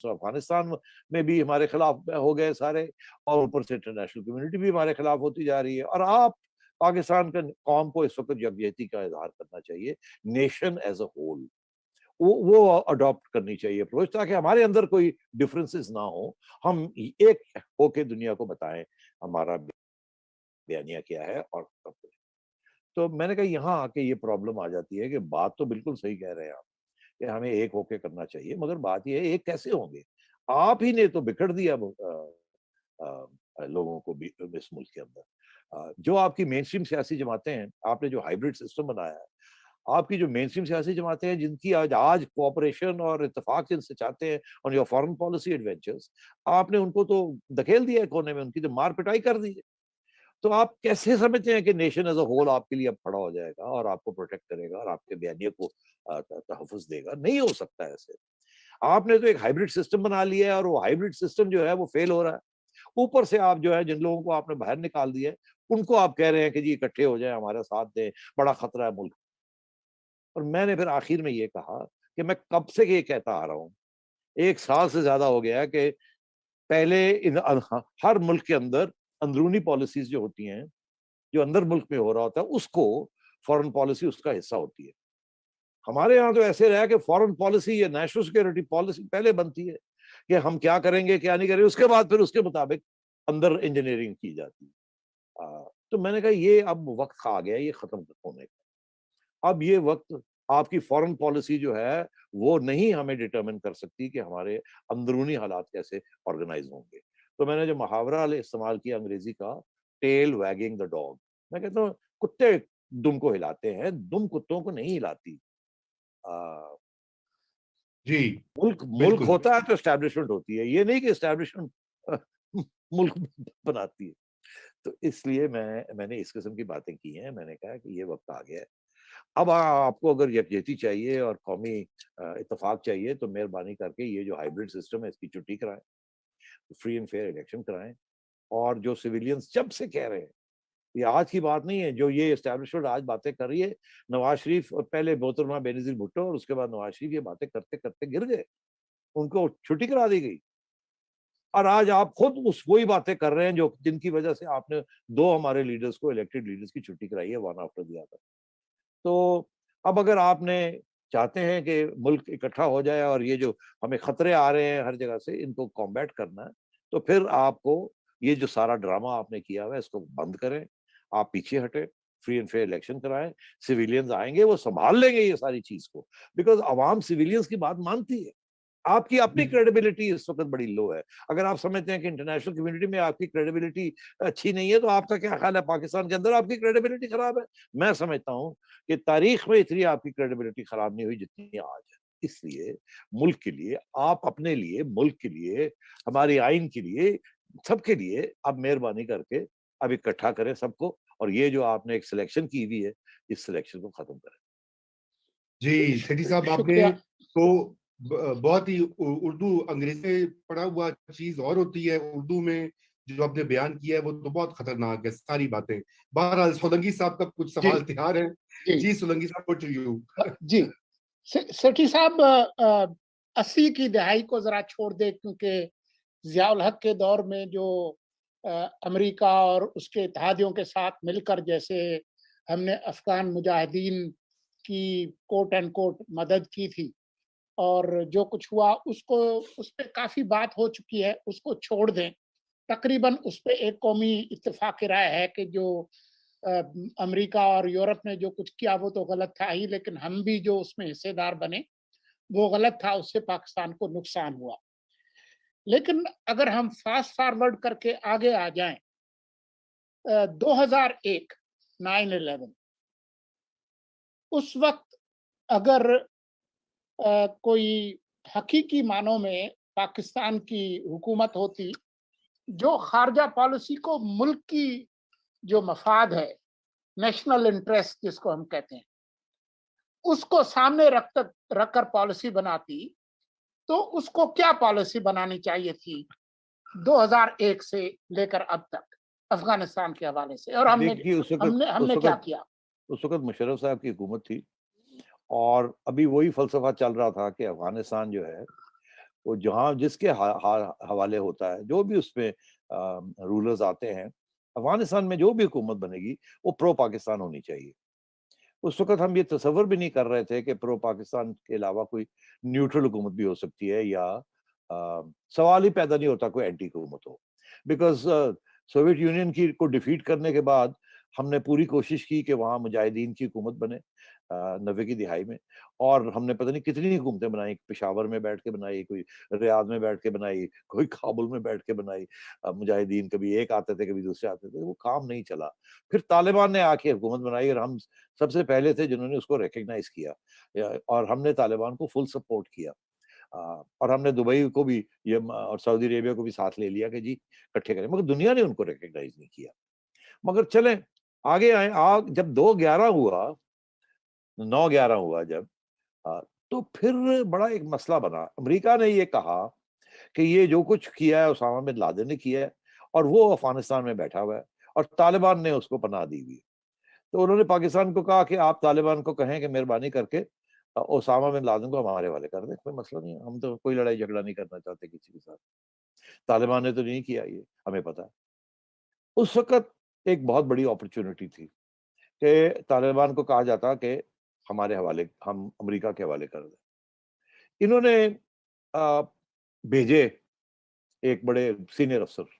तो अफगानिस्तान में भी हमारे खिलाफ हो गए सारे, और ऊपर से इंटरनेशनल कम्युनिटी भी हमारे खिलाफ होती जा रही है। और आप पाकिस्तान के कौम को इस वक्त यकजहती का इजहार करना चाहिए, नेशन एज अ होल, वो अडॉप्ट करनी चाहिए अप्रोच, ताकि हमारे अंदर कोई डिफरेंसेस ना हो, हम एक होके दुनिया को बताएं हमारा बयानिया क्या है और सब कुछ। तो मैंने कहा यहाँ आके ये प्रॉब्लम आ जाती है कि बात तो बिल्कुल सही कह रहे हैं आप कि हमें एक होके करना चाहिए, मगर बात ये है एक कैसे होंगे? आप ही ने तो बिखर दिया लोगों को भी इस मुल्क के अंदर। जो आपकी मेन स्ट्रीम सियासी जमातें हैं, आपने जो हाइब्रिड सिस्टम बनाया है, आपकी जो मेन स्ट्रीम सियासी जमातें हैं जिनकी आज कोऑपरेशन और इत्तेफाक जिनसे चाहते हैं on your foreign policy adventures, आपने उनको तो धकेल दिया है कोने में, उनकी तो मार पिटाई कर दी है। तो आप कैसे समझते हैं कि नेशन एज अ होल आपके लिए अब खड़ा हो जाएगा और आपको प्रोटेक्ट करेगा और आपके बयानिए को तहफ़्फ़ुज़ देगा? नहीं हो सकता है ऐसे। आपने तो एक हाइब्रिड सिस्टम बना लिया है और वो हाइब्रिड सिस्टम जो है वो फेल हो रहा है। ऊपर से आप जो है जिन लोगों को आपने बाहर निकाल दिया है, उनको आप कह रहे हैं कि जी इकट्ठे हो जाएँ, हमारा साथ दें, बड़ा खतरा है मुल्क। और मैंने फिर आखिर में ये कहा कि मैं कब से ये कहता आ रहा हूँ, 1 साल से ज़्यादा हो गया है कि पहले हर मुल्क के अंदर अंदरूनी पॉलिसीज़ जो होती हैं, जो अंदर मुल्क में हो रहा होता है, उसको फॉरेन पॉलिसी उसका हिस्सा होती है। हमारे यहाँ तो ऐसे रहा कि फॉरेन पॉलिसी या नेशनल सिक्योरिटी पॉलिसी पहले बनती है कि हम क्या करेंगे, क्या नहीं करेंगे, उसके बाद फिर उसके मुताबिक अंदर इंजीनियरिंग की जाती है। तो मैंने कहा ये अब वक़्त आ गया है ये खत्म होने का। अब ये वक़्त आपकी फॉरेन पॉलिसी जो है, वो नहीं हमें डिटरमिन कर सकती कि हमारे अंदरूनी हालात कैसे ऑर्गेनाइज़ होंगे। तो मैंने जो मुहावरा इस्तेमाल किया अंग्रेज़ी का, टेल वैगिंग द डॉग, मैं कहता हूँ कुत्ते दुम को हिलाते हैं, दुम कुत्तों को नहीं हिलाती। अ, जी, मुल्क मुल्क बिल्कुल। होता है तो एस्टैब्लिशमेंट होती है, ये नहीं कि एस्टैब्लिशमेंट मुल्क बनाती है। तो इसलिए मैंने इस किस्म की बातें की हैं, मैंने कहा कि ये वक़्त आ गया है। अब आपको अगर यकजहती चाहिए और कौमी इत्तेफाक चाहिए तो मेहरबानी करके ये जो हाइब्रिड सिस्टम है इसकी छुट्टी कराएँ, फ्री एंड फेयर इलेक्शन कराएँ, और जो सिविलियंस जब से कह रहे हैं, ये आज की बात नहीं है, जो ये एस्टैब्लिशमेंट आज बातें कर रही है, नवाज़ शरीफ और पहले मोहतरमा बेनज़ीर भुट्टो और उसके बाद नवाज़ शरीफ ये बातें करते-करते गिर गए, उनको छुट्टी करा दी गई। और आज आप खुद उस वही बातें कर रहे हैं जो जिनकी वजह से आपने 2 हमारे लीडर्स को, इलेक्टेड लीडर्स की छुट्टी कराई है वन आफ्टर द अदर। तो अब अगर आपने चाहते हैं कि मुल्क इकट्ठा हो जाए और ये जो हमें खतरे आ रहे हैं हर जगह से इनको कॉम्बैट करना है, तो फिर आपको ये जो सारा ड्रामा आपने किया हुआ है इसको बंद करें, आप पीछे हटें, फ्री एंड फेयर इलेक्शन कराएँ, सिविलियंस आएँगे वो सँभाल लेंगे ये सारी चीज़ को, बिकॉज़ अवाम सिविलियंस की बात मानती है। आपकी अपनी जी, क्रेडिबिलिटी इस वक़्त बड़ी लो है। अगर आप समझते हैं कि इंटरनेशनल कम्युनिटी में आपकी क्रेडिबिलिटी अच्छी नहीं है, तो आपका क्या ख़्याल है पाकिस्तान के अंदर आपकी क्रेडिबिलिटी ख़राब है? मैं समझता हूँ कि तारीख़ में इतनी आपकी क्रेडिबिलिटी ख़राब नहीं हुई जितनी आज है। इसलिए मुल्क के लिए, आप अपने लिए, मुल्क के लिए, हमारे आइन के लिए, सबके लिए आप मेहरबानी करके अब इकट्ठा करें सबको, और ये जो आपने एक सिलेक्शन की हुई है, इस सिलेक्शन को ख़त्म करें। जी, सेठी साहब आपने शुक्रिया। तो बहुत ही उर्दू अंग्रेजी में पढ़ा हुआ चीज़ और होती है, उर्दू में जो आपने बयान किया है वो तो बहुत खतरनाक है, सारी बातें। बहरहाल सोलंकी साहब का कुछ जी सवाल तैयार है। जी जी, सोलंकी साहब, ओवर टू यू। जी। सेठी साहब, 80 की दहाई को जरा छोड़ दे, क्योंकि जियाउल हक के दौर में जो अ, अमेरिका और उसके इत्तेहादियों के साथ मिलकर जैसे हमने अफगान मुजाहिदीन की कोट एंड कोट मदद की थी, और जो कुछ हुआ उसको, उस पे काफी बात हो चुकी है, उसको छोड़ दें। तकरीबन उस पे एक कौमी इत्तेफाक राय है कि जो अ, अमेरिका और यूरोप ने जो कुछ किया वो तो गलत था ही, लेकिन हम भी जो उसमें हिस्सेदार बने वो गलत था, उससे पाकिस्तान को नुकसान हुआ। लेकिन अगर हम फास्ट फॉरवर्ड करके आगे आ जाएं, 2001 9/11, उस वक्त अगर कोई हकीकी मानों में पाकिस्तान की हुकूमत होती, जो खारजा पॉलिसी को मुल्क की जो मफाद है, नेशनल इंटरेस्ट जिसको हम कहते हैं, उसको सामने रखकर पॉलिसी बनाती, तो उसको क्या पॉलिसी बनानी चाहिए थी 2001 से लेकर अब तक अफगानिस्तान के हवाले से, और हमने देखिए हमने हमने क्या किया? उस वक़्त मुशर्रफ साहब की हुकूमत थी और अभी वही फ़लसफ़ा चल रहा था कि अफ़गानिस्तान जो है وہ جہاں جس کے حوالے ہوتا ہے، جو بھی اس میں رولرز آتے ہیں، افغانستان میں جو بھی حکومت بنے گی وہ پرو پاکستان ہونی چاہیے۔ اس وقت ہم یہ تصور بھی نہیں کر رہے تھے کہ پرو پاکستان کے علاوہ کوئی نیوٹرل حکومت بھی ہو سکتی ہے، یا سوال ہی پیدا نہیں ہوتا کوئی اینٹی حکومت ہو، بیکاز سوویت یونین کی کو ڈیفیٹ کرنے کے بعد ہم نے پوری کوشش کی کہ وہاں مجاہدین کی حکومت بنے 90 کی دہائی میں، اور ہم نے پتہ نہیں کتنی حکومتیں بنائی، پشاور میں بیٹھ کے بنائی، کوئی ریاض میں بیٹھ کے بنائی، کوئی کابل میں بیٹھ کے بنائی، مجاہدین کبھی ایک آتے تھے کبھی دوسرے آتے تھے، وہ کام نہیں چلا۔ پھر طالبان نے آ کے حکومت بنائی، اور ہم سب سے پہلے تھے جنہوں نے اس کو ریکگنائز کیا، اور ہم نے طالبان کو فل سپورٹ کیا، اور ہم نے دبئی کو بھی یہ اور سعودی عربیہ کو بھی ساتھ لے لیا کہ جی اکٹھے کریں، مگر دنیا نے ان کو ریکگنائز نہیں کیا۔ مگر چلیں آگے آئیں، جب 2/11 ہوا، 9/11 ہوا جب، تو پھر بڑا ایک مسئلہ بنا۔ امریکہ نے یہ کہا کہ یہ جو کچھ کیا ہے اسامہ بن لادن نے کیا ہے، اور وہ افغانستان میں بیٹھا ہوا ہے، اور طالبان نے اس کو پناہ دی ہوئی ہے۔ تو انہوں نے پاکستان کو کہا کہ آپ طالبان کو کہیں کہ مہربانی کر کے اسامہ بن لادن کو ہمارے حوالے کر دیں، کوئی مسئلہ نہیں ہے، ہم تو کوئی لڑائی جھگڑا نہیں کرنا چاہتے کسی کے ساتھ، طالبان نے تو نہیں کیا، یہ ہمیں پتا ہے۔ اس وقت ایک بہت بڑی اپرچونٹی تھی کہ طالبان کو کہا جاتا کہ ہمارے حوالے، ہم امریکہ کے حوالے کر دیں۔ انہوں نے بھیجے ایک بڑے سینئر افسر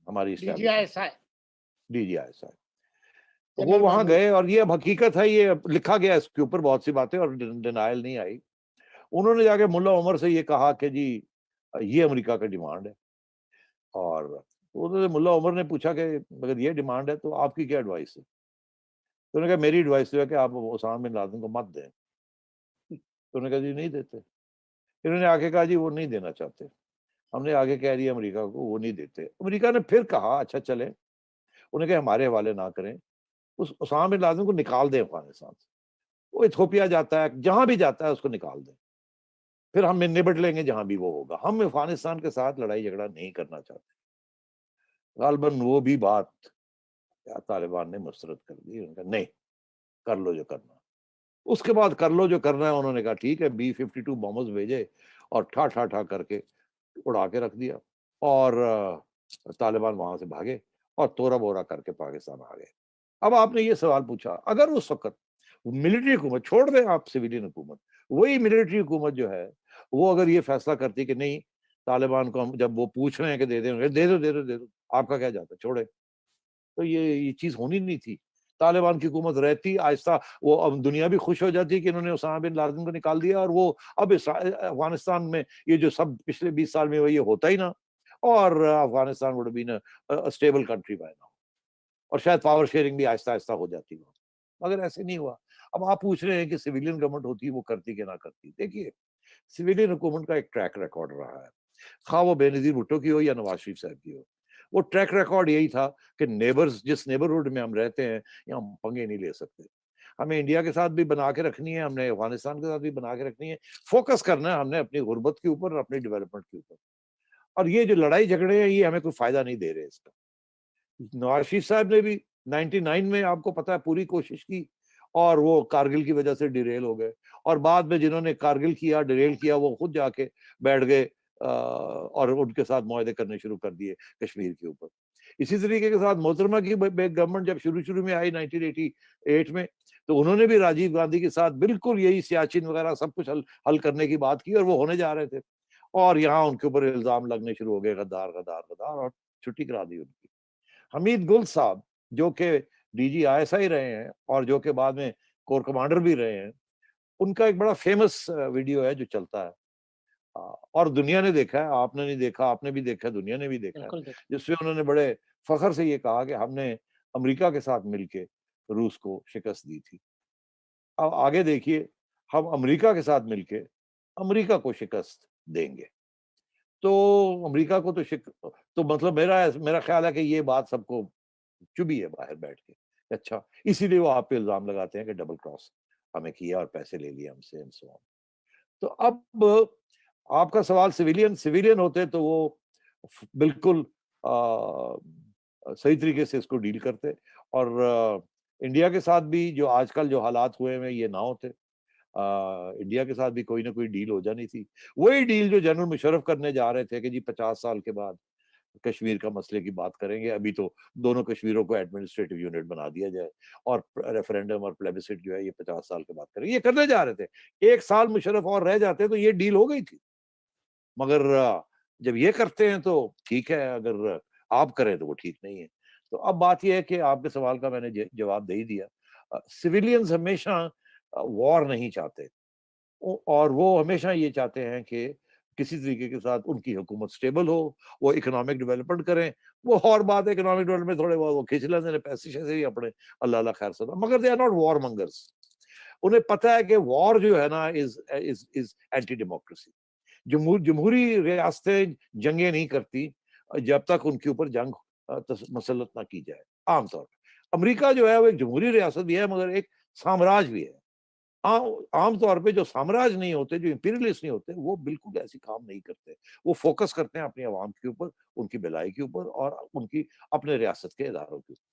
ہماری DGISI DGISI، وہ وہاں گئے، اور یہ اب حقیقت ہے، یہ لکھا گیا اس کے اوپر بہت سی باتیں، اور ڈینائل نہیں آئی۔ انہوں نے جا کے ملا عمر سے یہ کہا کہ جی یہ امریکہ کا ڈیمانڈ ہے، اور انہوں نے ملا عمر نے پوچھا کہ اگر یہ ڈیمانڈ ہے تو آپ کی کیا ایڈوائس ہے؟ تو انہوں نے کہا میری ایڈوائس ہے کہ آپ اسامہ بن لادن کو مت دیں۔ تو انہوں نے کہا جی نہیں دیتے۔ انہوں نے آگے کہا جی وہ نہیں دینا چاہتے، ہم نے آگے کہہ دیا امریکہ کو وہ نہیں دیتے۔ امریکہ نے پھر کہا اچھا چلیں، انہیں کہ ہمارے حوالے نہ کریں، اس اسامہ بن لادن کو نکال دیں افغانستان سے، وہ ایتھوپیا جاتا ہے، جہاں بھی جاتا ہے اس کو نکال دیں، پھر ہم نبٹ لیں گے جہاں بھی وہ ہوگا، ہم افغانستان کے ساتھ لڑائی جھگڑا نہیں کرنا چاہتے۔ غالباً وہ بھی بات طالبان نے مسترد کر دی، انہوں نے کہا نہیں، کر لو جو کرنا۔ اس کے بعد کر لو جو کرنا ہے، انہوں نے کہا ٹھیک ہے، B-52 بامز بھیجے اور ٹھا ٹھا ٹھا کر کے اڑا کے رکھ دیا، اور طالبان وہاں سے بھاگے اور تورا بورا کر کے پاکستان آ گئے۔ اب آپ نے یہ سوال پوچھا، اگر اس وقت ملٹری حکومت، چھوڑ دیں آپ سویلین حکومت، وہی ملٹری حکومت جو ہے وہ اگر یہ فیصلہ کرتی کہ نہیں طالبان کو ہم، جب وہ پوچھ رہے ہیں کہ دے دیں، دے دو دے دو دے دو، آپ کا کیا جاتا ہے، چھوڑے، تو یہ چیز ہونی نہیں تھی۔ طالبان کی حکومت رہتی، آہستہ وہ اب دنیا بھی خوش ہو جاتی کہ انہوں نے اسامہ بن لادن کو نکال دیا، اور وہ اب افغانستان میں یہ جو سب پچھلے 20 سال میں وہ یہ ہوتا ہی نہ، اور Afghanistan would been stable country by now, اور شاید پاور شیئرنگ بھی آہستہ آہستہ ہو جاتی ہو، مگر ایسے نہیں ہوا۔ اب آپ پوچھ رہے ہیں کہ سویلین گورنمنٹ ہوتی وہ کرتی کہ نہ کرتی، دیکھیے سویلین حکومت کا ایک ٹریک ریکارڈ رہا ہے، خواہ وہ بے نظیر بھٹو کی ہو یا نواز شریف صاحب کی ہو، وہ ٹریک ریکارڈ یہی تھا کہ نیبرز، جس نیبرہڈ میں ہم رہتے ہیں یہاں ہم پنگے نہیں لے سکتے، ہمیں انڈیا کے ساتھ بھی بنا کے رکھنی ہے، ہم نے افغانستان کے ساتھ بھی بنا کے رکھنی ہے، فوکس کرنا ہے ہم نے اپنی غربت کے اوپر اور اپنی ڈیولپمنٹ کے اوپر، اور یہ جو لڑائی جھگڑے ہیں یہ ہمیں کوئی فائدہ نہیں دے رہے اس کا۔ نواز شریف صاحب نے بھی 99 میں آپ کو پتا ہے پوری کوشش کی، اور وہ کارگل کی وجہ سے ڈیریل ہو گئے، اور بعد میں جنہوں نے کارگل کیا، ڈیریل کیا، وہ خود جا کے بیٹھ گئے اور ان کے ساتھ معاہدے کرنے شروع کر دیے کشمیر کے اوپر۔ اسی طریقے کے ساتھ محترمہ کی گورنمنٹ جب شروع میں آئی 1988 میں، تو انہوں نے بھی راجیو گاندھی کے ساتھ بالکل یہی سیاچن وغیرہ سب کچھ حل کرنے کی بات کی، اور وہ ہونے جا رہے تھے، اور یہاں ان کے اوپر الزام لگنے شروع ہو گئے، غدار غدار غدار، اور چھٹی کرا دی ان کی۔ حمید گل صاحب جو کہ DGISI رہے ہیں اور جو کہ بعد میں کور کمانڈر بھی رہے ہیں، ان کا ایک بڑا فیمس ویڈیو ہے جو چلتا ہے، اور دنیا نے دیکھا ہے، آپ نے نہیں دیکھا، آپ نے بھی دیکھا، دنیا نے بھی دیکھا ہے، جس میں انہوں نے بڑے فخر سے یہ کہا کہ ہم نے امریکہ کے ساتھ مل کے روس کو شکست دی تھی۔ اب آگے دیکھیے، ہم امریکہ کے ساتھ مل کے امریکہ کو شکست دیں گے، تو امریکہ کو تو مطلب میرا خیال ہے کہ یہ بات سب کو چبھی ہے باہر بیٹھ کے، اچھا اسی لیے وہ آپ پہ الزام لگاتے ہیں کہ ڈبل کراس ہمیں کیا اور پیسے لے لیے ہم سے، تو اب آپ کا سوال سویلین ہوتے تو وہ بالکل صحیح طریقے سے اس کو ڈیل کرتے، اور انڈیا کے ساتھ بھی جو آج کل جو حالات ہوئے ہیں یہ نہ ہوتے، इंडिया के साथ भी कोई ना कोई डील हो जानी थी। वही डील जो जनरल मुशर्रफ करने जा रहे थे कि जी 50 साल के बाद कश्मीर का मसले की बात करेंगे, अभी तो दोनों कश्मीरों को एडमिनिस्ट्रेटिव यूनिट बना दिया जाए और रेफरेंडम और प्लेबिसिट जो है ये 50 साल के बाद करेंगे, ये करने जा रहे थे। 1 साल मुशर्रफ और रह जाते तो ये डील हो गई थी। मगर जब ये करते हैं तो ठीक है, अगर आप करें तो वो ठीक नहीं है। तो अब बात ये है कि आपके सवाल का मैंने जवाब दे ही दिया। सिविलियंस हमेशा वॉर नहीं चाहते, और वो हमेशा ये चाहते हैं कि किसी तरीके के साथ उनकी हुकूमत स्टेबल हो, वो इकोनॉमिक डेवलपमेंट करें। वो और बात है, इकोनॉमिक डेवलपमेंट थोड़े बहुत वो खींच लेते हैं पैसे शैसे ही अपने, अल्लाह अल्लाह खैर सदा, मगर they are not war Munger's. उन्हें पता है कि वॉर जो है ना इज एंटी डेमोक्रेसी। जमहूरी रियासतें जंगें नहीं करती जब तक उनके ऊपर जंग मसलत ना की जाए। आमतौर पर अमेरिका जो है वो एक जमहूरी रियासत भी है मगर एक साम्राज्य भी है। आम तौर पे जो साम्राज्य नहीं होते, जो इंपीरियलिस्ट नहीं होते, वो बिल्कुल ऐसी काम नहीं करते। वो फोकस करते हैं अपनी आवाम के ऊपर, उनकी भलाई के ऊपर और उनकी अपने रियासत के इदारों के ऊपर।